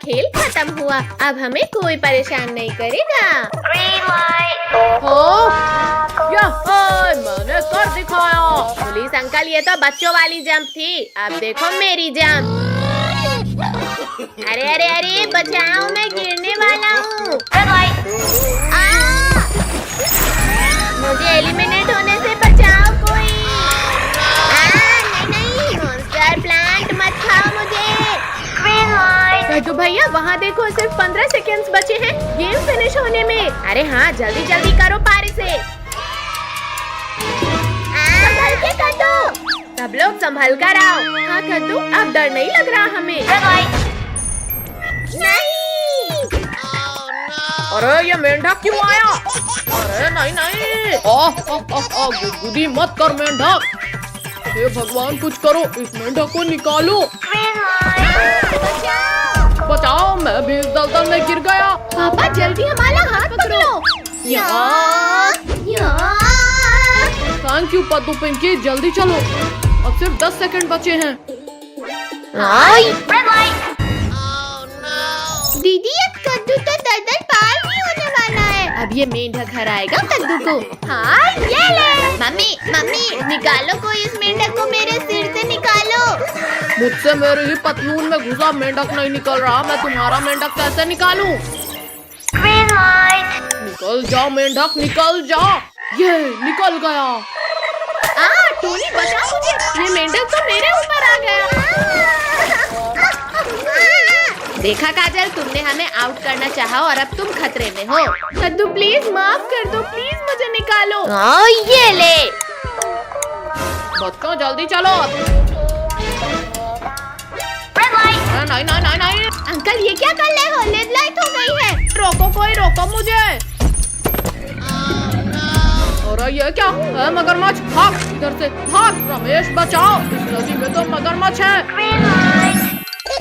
खेल खत्म हुआ। अब हमें कोई परेशान नहीं करेगा। मैंने कर दिखाया। पुलिस अंकल, ये तो बच्चों वाली जंप थी, अब देखो मेरी जंप। अरे अरे अरे बचाओ, मैं गिरने वाला हूँ। मुझे एलिमिनेट होने से बचाओ कोई। नहीं, मॉन्स्टर प्लांट मत खाओ मुझे। तो भैया वहाँ देखो, सिर्फ 15 सेकेंड्स बचे हैं गेम फिनिश होने में। अरे हाँ, जल्दी जल्दी करो पारी से। संभल के कद्दू, सब लोग संभल कर आओ। हाँ कद्दू, अब डर नहीं लग रहा हमें। नहीं। अरे ये मेंढक क्यों आया? अरे नहीं। गुदगुदी मत कर मेंढक। हे भगवान कुछ करो, इस मेंढक को निकालो। बचाओ, मैं भी इस दलदल में गिर गया। पापा जल्दी हमारा हाथ पकड़ो। थैंक यू पद्दू पिंकी, जल्दी चलो, अब सिर्फ 10 सेकंड बचे हैं। दीदी अब कद्दू तो दलदल पार नहीं होने वाला है। अब ये मेंढक हराएगा कद्दू को। हाँ ये ले। मम्मी निकालो कोई इस मेंढक को, मेरे सिर से निकालो। मुझसे मेरे ही पतलून में घुसा मेंढक नहीं निकल रहा, मैं तुम्हारा मेंढक कैसे निकालूं? निकल जाओ मेंढक, निकल जाओ। ये निकल गया। टोनी बचाओ मुझे, ये मेंढक तो मेरे ऊपर आ गया। देखा काजल, तुमने हमें आउट करना चाहा और अब तुम खतरे में हो। कद्दू प्लीज माफ कर दो, प्लीज मुझे निकालो। ये ले। बच्चों जल्दी चलो। नहीं। अंकल ये क्या कर रहे हो? रेड लाइट हो गई है। रोको, कोई रोको मुझे। अरे ये क्या है? मगरमच्छ, भाग इधर से, भाग। रमेश बचाओ, इस नदी में तो मगरमच्छ है।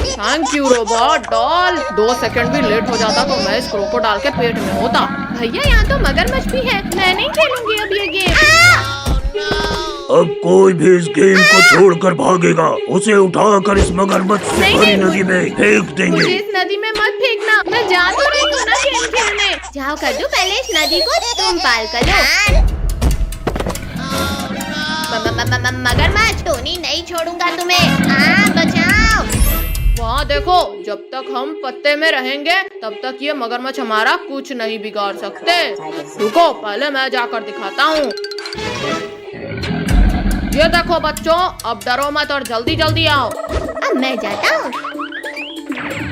Thank you robot doll. 2 second भी लेट हो जाता तो मैं इस क्रोकोडाइल के पेट में होता। भैया यहाँ तो मगरमच्छ भी है, मैं नहीं खेलूंगी अब ये गेम। अब कोई भी इस गेम को छोड़कर भागेगा, उसे उठाकर इस मगरमच्छ से भरी नदी में फेंक देंगे। मुझे इस नदी में मत फेंकना, मैं जा तो रही हूँ ना गेम खेलने। जाओ कद्दू, पहले इस नदी को तुम पार करो। मगरमच्छ, टोनी नहीं छोड़ूंगा तुम्हें। बचाओ। वहाँ देखो, जब तक हम पत्ते में रहेंगे तब तक ये मगरमच्छ हमारा कुछ नहीं बिगाड़ सकते। रुको, पहले मैं जाकर दिखाता हूँ। ये देखो बच्चों, अब डरो मत और जल्दी जल्दी आओ। अब मैं जाता हूँ।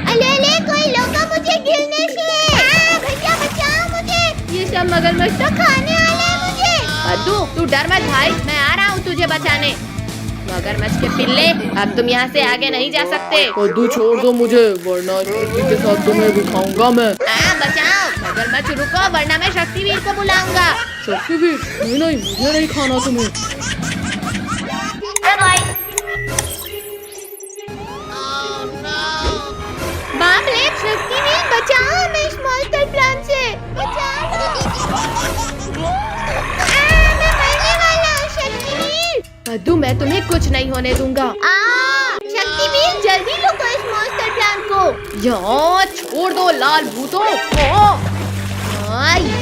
अले कोई रोको मुझे गिरने से। भैया बचाओ मुझे, ये सब मगरमच्छ तो खाने वाले हैं मुझे। कद्दू तू डर मत भाई, मैं आ रहा हूँ तुझे बचाने। मगरमच्छ के पिल्ले, अब तुम यहाँ से आगे नहीं जा सकते। कद्दू छोड़ दो मुझे, वरना शक्ति के साथ तुम्हें भी खाऊंगा मैं। बचाओ मगरमच्छ, रुको वरना मैं शक्तिवीर को बुलाऊंगा। शक्तिवीर? नहीं, मुझे नहीं खाना तुम्हें। बाप रे, शक्तिवीर बचाओ हमें इस मॉन्स्टर प्लांट से। बचाओ। मैं मरने वाला हूँ शक्तिवीर। कद्दू मैं तुम्हें कुछ नहीं होने दूंगा। शक्तिवीर जल्दी रोको इस मॉन्स्टर प्लांट को। यहाँ छोड़ दो लाल भूतों।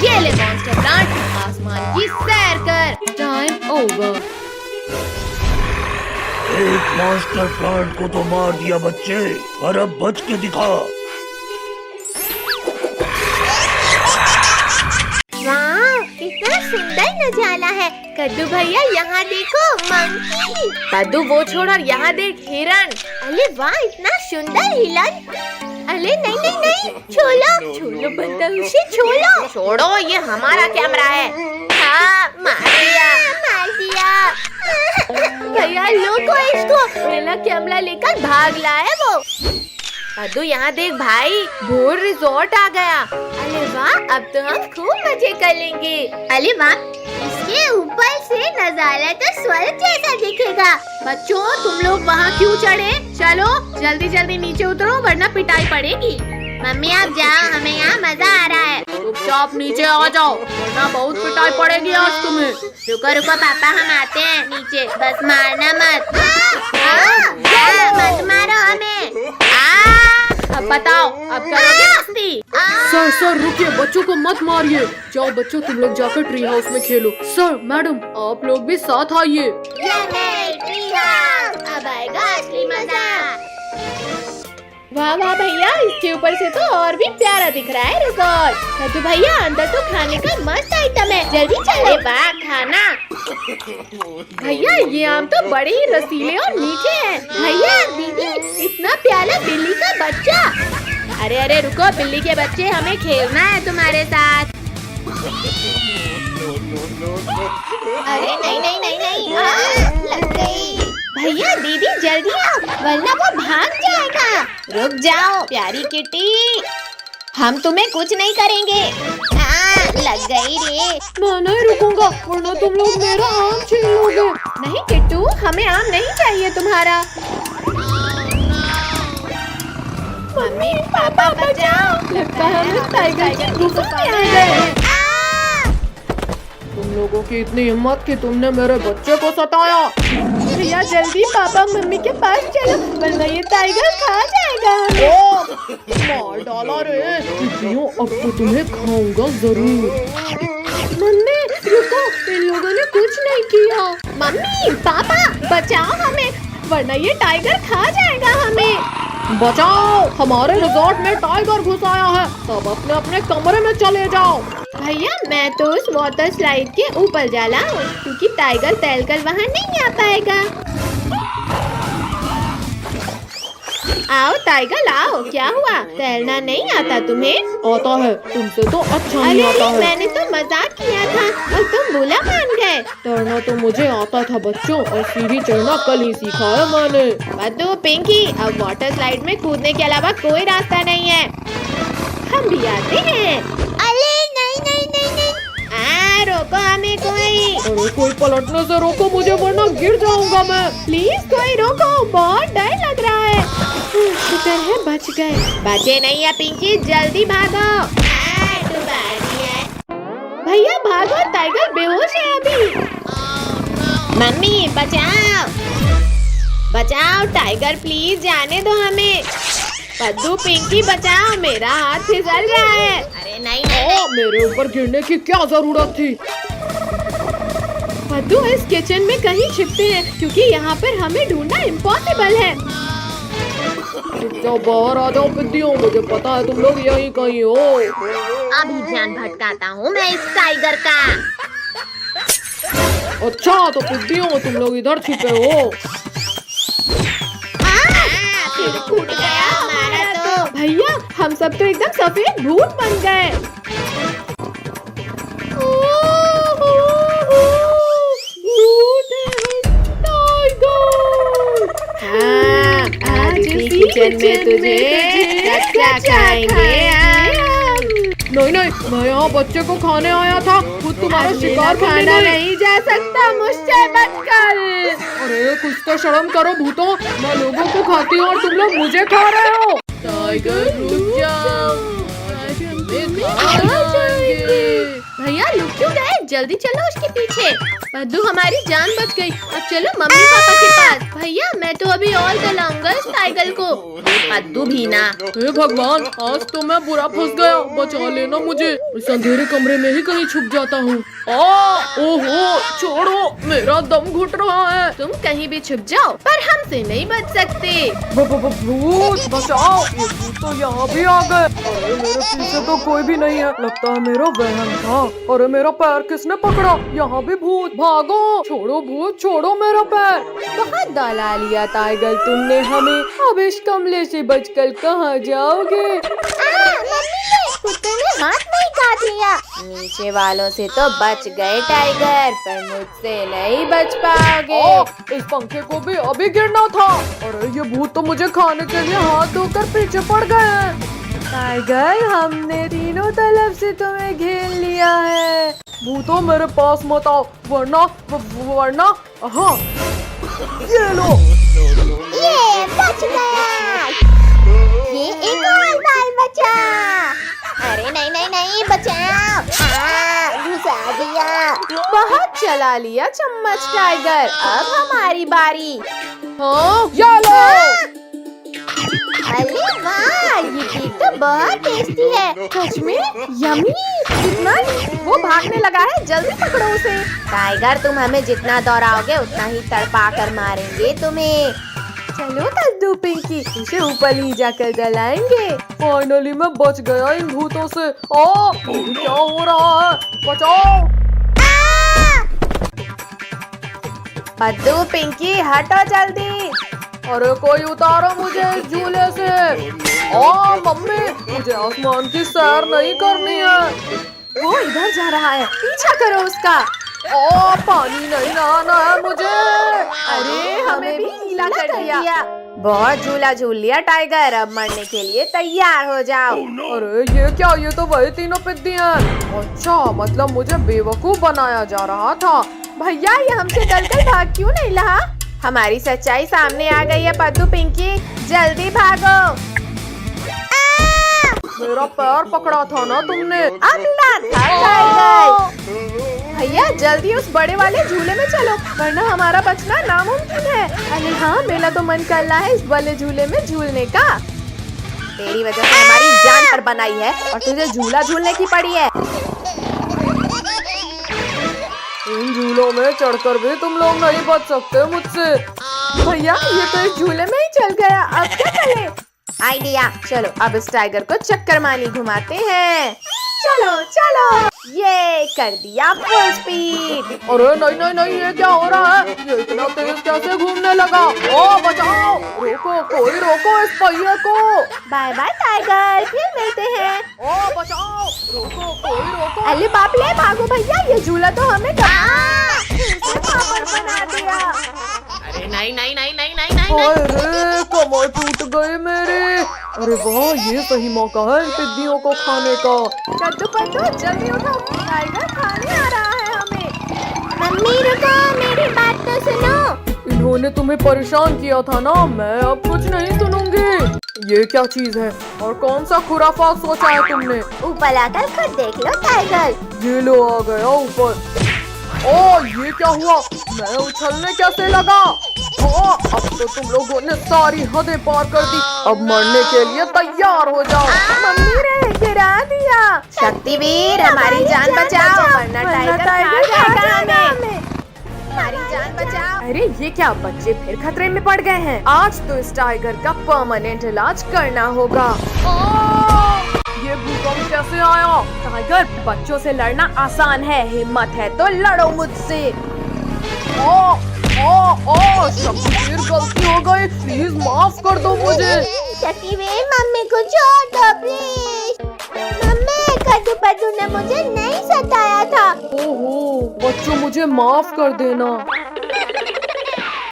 ये ले मॉन्स्टर प्लांट, आसमान की सैर कर। Time over. एक मॉन्स्टर प्लांट को तो मार दिया बच्चे, पर अब बच के दिखा। वाह, कितना सुंदर नजारा है। कद्दू भैया यहाँ देखो, मंकी। कद्दू वो छोड़ और यहाँ देख, हिरन। अरे वाह, इतना सुंदर हिरन। अरे नहीं, छोड़ो बंदा, उसे छोड़ो। ये हमारा कैमरा है। हाँ, मार दिया। भैया लोगो इसको, मेरा कैमरा लेकर भाग लाया वो। कद्दू यहाँ देख भाई, भोर रिजॉर्ट आ गया। अरे वाह, अब तो हम खूब मजे कर लेंगे। अरे वाह, इसके ऊपर से नजारा तो स्वर्ग जैसा दिखेगा। बच्चों तुम लोग वहाँ क्यों चढ़े? चलो जल्दी जल्दी नीचे उतरो वरना पिटाई पड़ेगी। मम्मी आप जाओ, हमें यहाँ मजा आ रहा है। चुपचाप नीचे आ जाओ, वरना बहुत पिटाई पड़ेगी आज तुम्हें। रुको पापा, हम आते हैं नीचे, बस मारना मत। मत मारो हमें। अब बताओ, सर सर रुकिए, बच्चों को मत मारिए। जाओ बच्चों, तुम लोग जाकर ट्री हाउस में खेलो। सर मैडम, आप लोग भी साथ आइए। अब आएगा असली मजा। वाह वाह भैया, इसके ऊपर से तो और भी प्यारा दिख रहा है रिजॉर्ट। कद्दू भैया, अंदर तो खाने का मस्त आइटम है, जल्दी चलो। वाह खाना। भैया ये आम तो बड़े ही रसीले और मीठे हैं। भैया दीदी, इतना प्यारा बिल्ली का बच्चा। अरे अरे रुको बिल्ली के बच्चे, हमें खेलना है तुम्हारे साथ। अरे नहीं नहीं नहीं नहीं, लग गई। भैया दीदी जल्दी आओ, वरना वो भाग जाएगा। रुक जाओ प्यारी किटी, हम तुम्हें कुछ नहीं करेंगे। लग गई रे। मैं नहीं रुकूंगा, वरना तुम लोग मेरा आम छीन लोगे। नहीं किट्टू, हमें आम नहीं चाहिए तुम्हारा। मम्मी पापा बचाओ, लगता है हम इस टाइगर की गुफा में आ गए। तुम लोगों की इतनी हिम्मत कि तुमने मेरे बच्चे को सताया। भैया जल्दी पापा मम्मी के पास चलो, वरना ये टाइगर खा जाएगा हमें। ओ, मार डाला रे। बिल्लियों, अब तो तुम्हें खाऊंगा जरूर। मम्मी रुको, इन लोगों ने कुछ नहीं किया। मम्मी पापा बचाओ हमें, वरना ये टाइगर खा जाएगा हमें। बचाओ, हमारे रिजॉर्ट में टाइगर घुस आया है। सब अपने अपने कमरे में चले जाओ। भैया मैं तो उस वाटर स्लाइड के ऊपर जा रहा हूँ, क्योंकि टाइगर तैरकर वहाँ नहीं आ पाएगा। आओ टाइगर आओ, क्या हुआ, तैरना नहीं आता तुम्हें? आता है, तुमसे तो अच्छा नहीं अरे आता है। मैंने तो मजाक किया था और तुम बुरा मान गए। तैरना तो मुझे आता था बच्चों, और सीढ़ी चढ़ना कल ही सीखा है मैंने। बद्दू पिंकी, अब वाटर स्लाइड में कूदने के अलावा कोई रास्ता नहीं है, हम भी आते हैं। अरे नहीं नहीं नहीं नहीं, रोको हमें कोई। अरे कोई पलटने से रोको मुझे, वरना गिर जाऊंगा मैं। प्लीज कोई रोको, बहुत डर लग रहा है। शुक्र है बच गए। बचे नहीं है पिंकी, जल्दी भागो। भैया भागो, टाइगर बेहोश है अभी। मम्मी बचाओ बचाओ, टाइगर प्लीज जाने दो हमें। पद्दू पिंकी बचाओ, मेरा हाथ फिसल रहा है। अरे नहीं नहीं, मेरे ऊपर गिरने की क्या जरूरत थी। पद्दू इस किचन में कहीं छिपते हैं, क्योंकि यहाँ पर हमें ढूंढना इम्पॉसिबल है। जाओ बाहर आ जाओ पिद्दियों, मुझे पता है तुम लोग यहीं कहीं हो। अभी ध्यान भटकाता हूँ मैं इस टाइगर का। अच्छा तो पिद्दियों, तुम लोग इधर छिपे हो। फिर फूट गया हमारा तो। भैया हम सब तो एकदम सफेद भूत बन गए। आज इसी किचन में तुझे कच्चा खाएंगे। नहीं नहीं, मैं यहाँ बच्चे को खाने आया था, खुद तुम्हारा शिकार खाना नहीं जा सकता मुझसे बचकर। अरे कुछ तो शर्म करो भूतों, मैं लोगों को खाती हूँ और तुम लोग मुझे खा रहे हो। टाइगर रुक जाओ, भैया लुक क्यों गए, जल्दी चलो उसके पीछे। पद्दू हमारी जान बच गई, अब चलो मम्मी पापा के पास। भैया मैं तो अभी और जलाऊंगा इस टाइगर को। पद्दू भी ना। हे भगवान, आज तो मैं बुरा फंस गया, बचा लेना मुझे। इस अंधेरे कमरे में ही कहीं छुप जाता हूँ। ओहो छोड़ो, मेरा दम घुट रहा है। तुम कहीं भी छुप जाओ, पर हमसे नहीं बच सकते। भूत बचाओ, ये भूत तो यहाँ भी आ गए। अरे मेरे पीछे तो कोई भी नहीं है, लगता है मेरा वहम था। अरे मेरा पैर किसने पकड़ा, यहाँ भी भूत। भागो, छोड़ो भूत, छोड़ो मेरा पैर। बहुत दौला लिया टाइगर तुमने हमें, अब इस कमरे से बचकर कहाँ जाओगे? कुत्ते ने हाथ नहीं काट लिया। नीचे वालों से तो बच गए टाइगर, पर मुझसे नहीं बच पाओगे। इस पंखे को भी अभी गिरना था। अरे ये भूत तो मुझे खाने के लिए हाथ धोकर पीछे पड़ गए हैं। टाइगर हमने तीनों तरफ से तुम्हें घेर लिया है। भूतों मेरे पास मत आओ, वरना हाँ ये लो। ये बच गया, ये एक और बाल बचा। अरे नहीं नहीं नहीं बचाओ, घुसा दिया। बहुत चला लिया चम्मच टाइगर, अब हमारी बारी। हाँ ये लो। अरे वाह, ये केक तो बहुत टेस्टी है। सच में यमी। कितना वो भागने लगा है, जल्दी पकड़ो उसे। टाइगर, तुम हमें जितना दौड़ाओगे उतना ही तड़पा कर मारेंगे तुम्हें। चलो कद्दू पिंकी, उसे ऊपर ही जाकर जलाएंगे। फाइनली मैं बच गया इन भूतों से। क्या हो रहा है, बचाओ। कद्दू पिंकी हटो जल्दी। अरे कोई उतारो मुझे इस झूले से। मम्मी, मुझे आसमान की सैर नहीं करनी है। वो इधर जा रहा है, पीछा करो उसका। पानी नहीं नहाना है मुझे। अरे हमें भी गीला कर दिया। बहुत झूला झूल लिया टाइगर, अब मरने के लिए तैयार हो जाओ। अरे ये क्या, ये तो वही तीनों पिद्दी हैं। अच्छा, मतलब मुझे बेवकूफ बनाया जा रहा था। भैया, ये हमसे डलकर भाग क्यों नहीं रहा? हमारी सच्चाई सामने आ गई है कद्दू पिंकी, जल्दी भागो। मेरा पैर पकड़ा था ना तुमने। अगला था टाइगर। भैया जल्दी उस बड़े वाले झूले में चलो, वरना हमारा बचना नामुमकिन है। अरे हाँ, मेरा तो मन कर रहा है इस वाले झूले में झूलने का। तेरी वजह से हमारी जान पर बनाई है और तुझे झूला झूलने की पड़ी है। इन झूलों में चढ़कर भी तुम लोग नहीं बच सकते मुझसे। भैया, ये तो इस झूले में ही चल गया, अब क्या करें? आइडिया, चलो अब इस टाइगर को चक्कर मानी घुमाते हैं। चलो चलो, ये कर दिया फुल स्पीड। अरे नहीं नहीं नहीं, ये क्या हो रहा है? ये इतना तेज कैसे घूमने लगा? बचाओ, रोको, कोई रोको इस पहिए को। बाय बाय टाइगर, फिर मिलते हैं। बचाओ, रोको, कोई रोको। अरे बाप रे, भागो भैया, ये झूला तो हमें पापड़ बना दिया। अरे नहीं नहीं नहीं नहीं नहीं नहीं अरे कमर टूट गई मेरी। अरे वाह, ये सही मौका है इन टिड्डियों को खाने का। कद्दू पद्दू जल्दी उठो, टाइगर खाने आ रहा है हमें। मम्मी रुको, मेरी बात तो सुनो। इन्होंने तुम्हें परेशान किया था ना, मैं अब कुछ नहीं सुनूंगी। ये क्या चीज है और कौन सा खुराफात सोचा है तुमने? ऊपर आकर खुद देख लो टाइगर। ये लो आ गया ऊपर। ये क्या हुआ? मैं उछलने कैसे लगा? अब तो तुम लोगों ने सारी हदें पार कर दी। अब मरने के लिए तैयार हो जाओ। मम्मी ने गिरा दिया। शक्तिवीर, हमारी जान बचाओ, वरना टाइगर खा जाएगा हमें। हमारी जान बचाओ। अरे ये क्या, बच्चे फिर खतरे में पड़ गए हैं। आज तो इस टाइगर का परमानेंट इलाज करना होगा। ये भूकंप कैसे आया? टाइगर, बच्चों से लड़ना आसान है, हिम्मत है तो लड़ो मुझसे। शक्तिवीर, गलती हो गई, प्लीज माफ कर दो मुझे। शक्तिवीर, मम्मी को छोड़ दो प्लीज। मम्मी, कद्दू पद्दू ने मुझे नहीं सताया था। ओहो बच्चों, मुझे माफ कर देना।